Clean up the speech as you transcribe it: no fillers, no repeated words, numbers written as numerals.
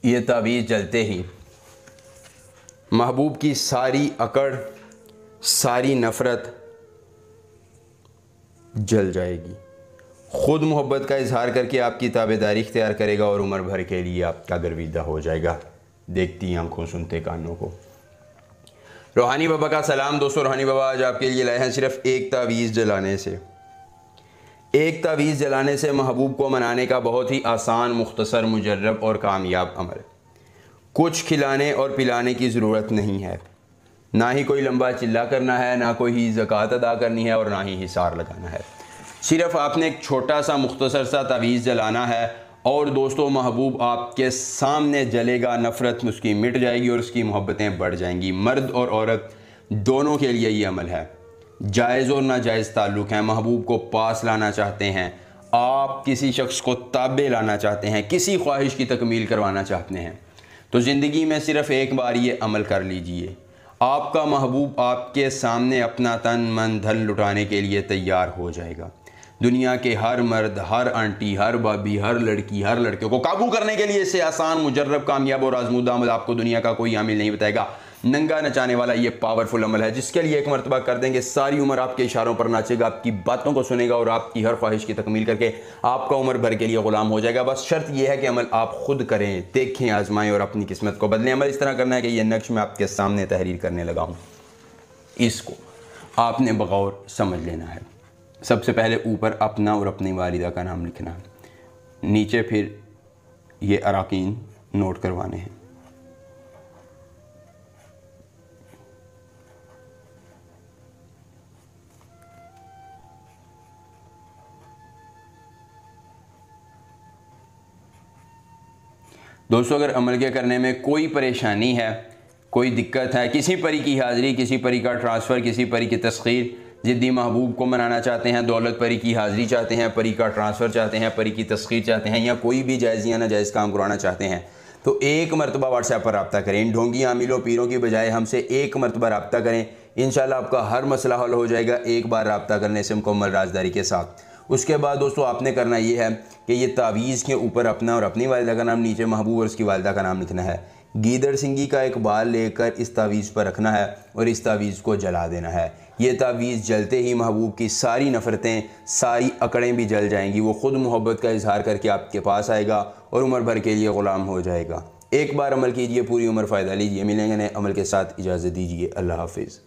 ये तावीज़ जलते ही महबूब की सारी अकड़, सारी नफ़रत जल जाएगी। ख़ुद मोहब्बत का इजहार करके आपकी ताबेदारी इख्तियार करेगा और उम्र भर के लिए आपका गर्विदा हो जाएगा। देखती आंखों सुनते कानों को। रूहानी बाबा का सलाम दोस्तों। रूहानी बाबा आज आपके लिए लाए हैं सिर्फ एक तावीज़ जलाने से। एक तावीज़ जलाने से महबूब को मनाने का बहुत ही आसान, मुख्तसर, मुजर्रब और कामयाब अमल। कुछ खिलाने और पिलाने की ज़रूरत नहीं है, ना ही कोई लंबा चिल्ला करना है, ना कोई ज़कात अदा करनी है और ना ही हिसार लगाना है। सिर्फ़ आपने एक छोटा सा मुख्तसर सा तावीज़ जलाना है और दोस्तों महबूब आपके सामने जलेगा, नफ़रत उसकी मिट जाएगी और उसकी मोहब्बतें बढ़ जाएंगी। मर्द और औरत दोनों के लिए ये अमल है। जायज़ और नाजायज़ ताल्लुक़ हैं। महबूब को पास लाना चाहते हैं आप, किसी शख्स को ताबे लाना चाहते हैं, किसी ख्वाहिश की तकमील करवाना चाहते हैं, तो ज़िंदगी में सिर्फ़ एक बार ये अमल कर लीजिए। आपका महबूब आपके सामने अपना तन मन धन लुटाने के लिए तैयार हो जाएगा। दुनिया के हर मर्द, हर आंटी, हर भाभी, हर लड़की, हर लड़के को काबू करने के लिए इससे आसान, मुजर्रब, कामयाब और आजमूदा अमल आपको दुनिया का कोई आमिल नहीं बताएगा। नंगा नचाने वाला ये पावरफुल अमल है जिसके लिए एक मरतबा कर देंगे, सारी उम्र आपके इशारों पर नाचेगा, आपकी बातों को सुनेगा और आपकी हर ख्वाहिश की तकमील करके आपका उम्र भर के लिए ग़ुलाम हो जाएगा। बस शर्त यह है कि अमल आप खुद करें, देखें, आजमाएं और अपनी किस्मत को बदलें। अमल इस तरह करना है कि यह नक्श मैं आपके सामने तहरीर करने लगा हूँ, इसको आपने बगौर समझ लेना है। सबसे पहले ऊपर अपना और अपनी वालिदा का नाम लिखना है, नीचे फिर ये अराकीन नोट करवाने हैं। दोस्तों अगर अमल के करने में कोई परेशानी है, कोई दिक्कत है, किसी परी की हाज़िरी, किसी परी का ट्रांसफ़र, किसी परी की तस्खीर, ज़िद्दी महबूब को मनाना चाहते हैं, दौलत परी की हाज़िरी चाहते हैं, परी का ट्रांसफ़र चाहते हैं, परी की तस्खीर चाहते हैं, या कोई भी जायज़ या नाजायज़ काम करवाना चाहते हैं, तो एक मरतबा व्हाट्सएप पर रब्ता करें। इन ढोंगी आमिलों पीरों की बजाय हमसे एक मरतबा रब्ता करें, इंशाल्लाह आपका हर मसला हल हो जाएगा एक बार रब्ता करने से मुकम्मल राजदारी के साथ। उसके बाद दोस्तों आपने करना ये है कि ये तावीज़ के ऊपर अपना और अपनी वालिदा का नाम, नीचे महबूब और उसकी वालिदा का नाम लिखना है। गीदड़ सिंगी का एक बाल लेकर इस तावीज़ पर रखना है और इस तावीज़ को जला देना है। ये तावीज़ जलते ही महबूब की सारी नफ़रतें, सारी अकड़ें भी जल जाएंगी। वो ख़ुद मोहब्बत का इजहार करके आपके पास आएगा और उम्र भर के लिए ग़ुलाम हो जाएगा। एक बार अमल कीजिए, पूरी उम्र फ़ायदा लीजिए। मिलेंगे नए अमल के साथ, इजाज़त दीजिए। अल्लाह हाफ़िज़।